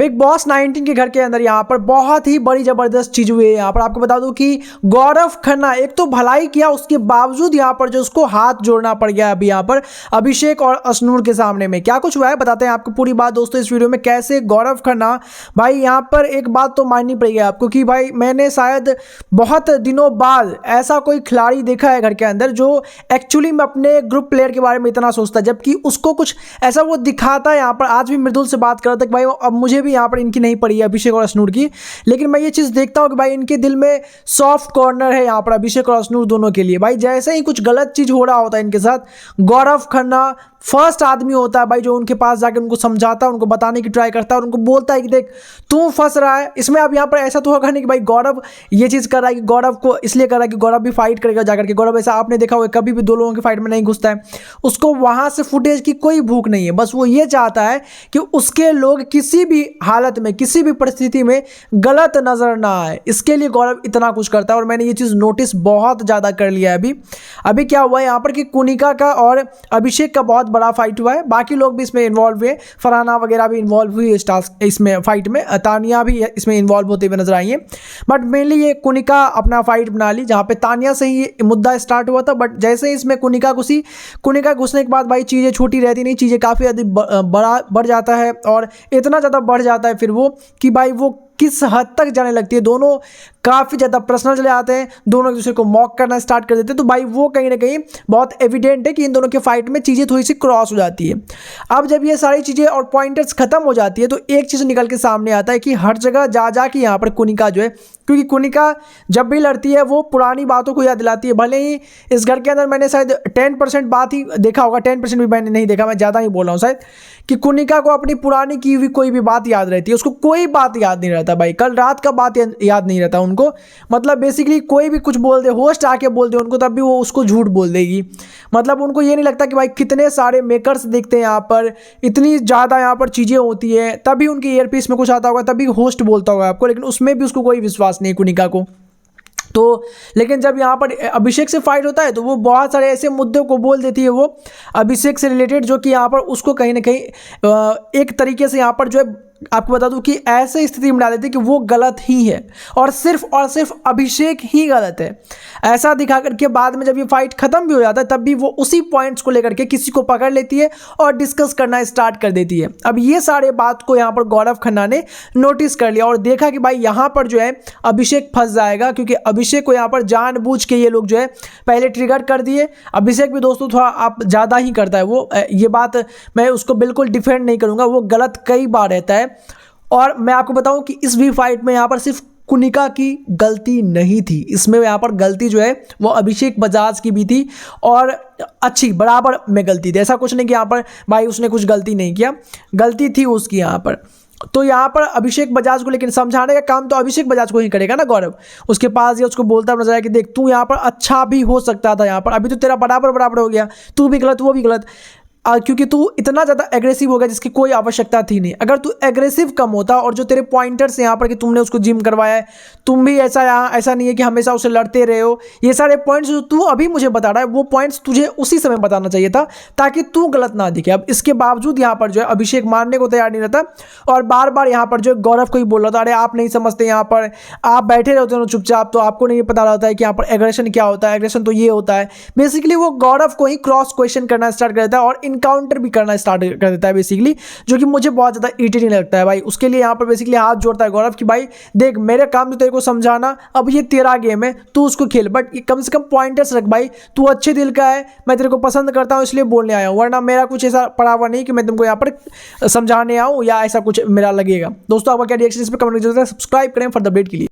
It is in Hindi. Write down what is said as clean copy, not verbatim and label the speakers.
Speaker 1: बिग बॉस 19 के घर के अंदर यहाँ पर बहुत ही बड़ी ज़बरदस्त चीज़ हुई है। यहाँ पर आपको बता दूं कि गौरव खन्ना एक तो भलाई किया, उसके बावजूद यहाँ पर जो उसको हाथ जोड़ना पड़ गया अभी यहाँ पर अभिषेक और अशनूर के सामने में। क्या कुछ हुआ है बताते हैं आपको पूरी बात दोस्तों इस वीडियो में। कैसे गौरव खन्ना भाई यहाँ पर एक बात तो माननी पड़ेगी आपको कि भाई मैंने शायद बहुत दिनों बाद ऐसा कोई खिलाड़ी देखा है घर के अंदर जो एक्चुअली में अपने ग्रुप प्लेयर के बारे में इतना सोचता है, जबकि उसको कुछ ऐसा वो दिखाता है। यहाँ पर आज भी मृदुल से बात कर रहा था कि भाई अब मुझे भी यहाँ पर इनकी नहीं पड़ी है अभिषेक और अशनूर की, लेकिन मैं ये चीज़ देखता हूँ कि भाई इनके दिल में सॉफ्ट कॉर्नर है यहाँ पर अभिषेक और अशनूर दोनों के लिए। भाई जैसे ही कुछ गलत चीज़ हो रहा होता है इनके साथ, गौरव खन्ना फर्स्ट आदमी होता है भाई जो उनके पास जाकर उनको समझाता है, उनको बताने की ट्राई करता है और उनको बोलता है कि देख तू फंस रहा है इसमें। अब यहाँ पर ऐसा तो होगा नहीं कि भाई गौरव ये चीज़ कर रहा है कि गौरव को इसलिए कर रहा है कि गौरव भी फाइट करेगा जाकर के। गौरव ऐसा आपने देखा होगा कभी भी दो लोगों की फाइट में नहीं घुसता है, उसको वहाँ से फुटेज की कोई भूख नहीं है। बस वो ये चाहता है कि उसके लोग किसी भी हालत में किसी भी परिस्थिति में गलत नज़र ना आए, इसके लिए गौरव इतना कुछ करता है। और मैंने ये चीज़ नोटिस बहुत ज़्यादा कर लिया है। अभी क्या हुआ है यहाँ पर कि कुनिका का और अभिषेक का बहुत बड़ा फाइट हुआ है, बाकी लोग भी इसमें इन्वॉल्व हुए, फरहाना वगैरह भी इन्वॉल्व हुई इस टास्क इसमें फाइट में, तानिया भी इसमें इन्वॉल्व होते हुए नजर आई है। बट मेनली ये कुनिका अपना फाइट बना ली, जहाँ पे तानिया से ही मुद्दा स्टार्ट हुआ था। बट जैसे ही इसमें कुनिका घुसने के बाद भाई चीज़ें छोटी रहती नहीं, चीज़ें काफ़ी ज़्यादा बढ़ जाता है और इतना ज़्यादा बढ़ जाता है फिर वो कि भाई वो किस हद तक जाने लगती है। दोनों काफ़ी ज़्यादा पर्सनल चले आते हैं, दोनों एक दूसरे को मॉक करना स्टार्ट कर देते हैं। तो भाई वो कहीं ना कहीं बहुत एविडेंट है कि इन दोनों के फाइट में चीज़ें थोड़ी सी क्रॉस हो जाती है। अब जब ये सारी चीज़ें और पॉइंटर्स खत्म हो जाती है तो एक चीज़ निकल के सामने आता है कि हर जगह जा कि यहाँ पर कुनिका जो है, क्योंकि कुनिका जब भी लड़ती है वो पुरानी बातों को याद दिलाती है। भले ही इस घर के अंदर मैंने शायद 10% बात ही देखा होगा, 10% भी मैंने नहीं देखा, मैं ज़्यादा ही बोल रहा हूँ शायद, कि कुनिका को अपनी पुरानी की हुई कोई भी बात याद रहती है, उसको कोई बात याद नहीं रहता भाई। कल रात का बात याद नहीं रहता उनको, मतलब बेसिकली कोई भी कुछ बोल दे, होस्ट आके बोल दे उनको, तब भी वो उसको झूठ बोल देगी। मतलब उनको ये नहीं लगता कि भाई कितने सारे मेकर्स देखते हैं यहाँ पर, इतनी ज़्यादा यहाँ पर चीज़ें होती है, तभी उनके ईयरपीस में कुछ आता होगा, तभी होस्ट बोलता होगा आपको, लेकिन उसमें भी उसको कोई विश्वास नहीं कुनिका को। तो लेकिन जब यहाँ पर अभिषेक से फाइट होता है तो वो बहुत सारे ऐसे मुद्दों को बोल देती है वो अभिषेक से रिलेटेड, जो कि यहाँ पर उसको कहीं ना कहीं एक तरीके से यहाँ पर जो है आपको बता दूं कि ऐसे स्थिति में डाल देती है कि वो गलत ही है और सिर्फ अभिषेक ही गलत है। ऐसा दिखा करके बाद में जब ये फाइट खत्म भी हो जाता है तब भी वो उसी पॉइंट्स को लेकर के किसी को पकड़ लेती है और डिस्कस करना स्टार्ट कर देती है। अब ये सारे बात को यहाँ पर गौरव खन्ना ने नोटिस कर लिया और देखा कि भाई यहाँ पर जो है अभिषेक फंस जाएगा, क्योंकि अभिषेक को यहाँ पर जानबूझ के ये लोग जो है पहले ट्रिगर कर दिए। अभिषेक भी दोस्तों थोड़ा आप ज़्यादा ही करता है वो, ये बात मैं उसको बिल्कुल डिफेंड नहीं करूँगा, वो गलत कई बार रहता है। और मैं आपको बताऊं कि इस भी फाइट में यहाँ पर सिर्फ कुनिका की गलती नहीं थी, इसमें यहाँ पर गलती जो है वो अभिषेक बजाज की भी थी और अच्छी बराबर में गलती थी। ऐसा कुछ नहीं कि यहाँ पर भाई उसने कुछ गलती नहीं किया, गलती थी उसकी यहाँ पर। तो यहाँ पर अभिषेक बजाज को लेकिन समझाने का काम तो अभिषेक बजाज को ही करेगा ना गौरव, उसके पास ये उसको बोलता नजर आया कि देख तू यहाँ पर अच्छा भी हो सकता था, यहाँ पर अभी तो तेरा बराबर हो गया, तू भी गलत वो भी गलत, क्योंकि तू इतना ज़्यादा एग्रेसिव हो गया जिसकी कोई आवश्यकता थी नहीं। अगर तू एग्रेसिव कम होता और जो तेरे पॉइंटर्स यहाँ पर कि तुमने उसको जिम करवाया है, तुम भी ऐसा नहीं है कि हमेशा उसे लड़ते रहे हो, ये सारे पॉइंट्स जो तू अभी मुझे बता रहा है वो पॉइंट्स तुझे उसी समय बताना चाहिए था ताकि तू गलत ना दिखे। अब इसके बावजूद यहाँ पर जो है अभिषेक मानने को तैयार नहीं रहता और बार बार यहाँ पर जो गौरव को ही बोल रहा था, अरे आप नहीं समझते, यहाँ पर आप बैठे रहते हो चुपचाप, तो आपको नहीं पता रहता है कि यहाँ पर एग्रेशन क्या होता है, एग्रेशन तो ये होता है। बेसिकली वो गौरव को ही क्रॉस क्वेश्चन करना स्टार्ट कर देता है और इनकाउंटर भी करना स्टार्ट कर देता है बेसिकली, जो कि मुझे बहुत ज़्यादा इरिटेटिंग लगता है भाई। उसके लिए यहाँ पर बेसिकली हाथ जोड़ता है गौरव कि भाई देख मेरे काम तो तेरे को समझाना, अब ये तेरा गेम है, तू उसको खेल, बट कम से कम पॉइंटर्स रख भाई, तू अच्छे दिल का है, मैं तेरे को पसंद करता हूँ इसलिए बोलने आया हूँ, वरना मेरा कुछ ऐसा पड़ा हुआ नहीं कि मैं तुमको यहाँ पर समझाने आऊँ या ऐसा कुछ मेरा लगेगा। दोस्तों आपका क्या रिएक्शन इस पर कमेंट में जरूर सब्सक्राइब करें फॉर द अपडेट के लिए।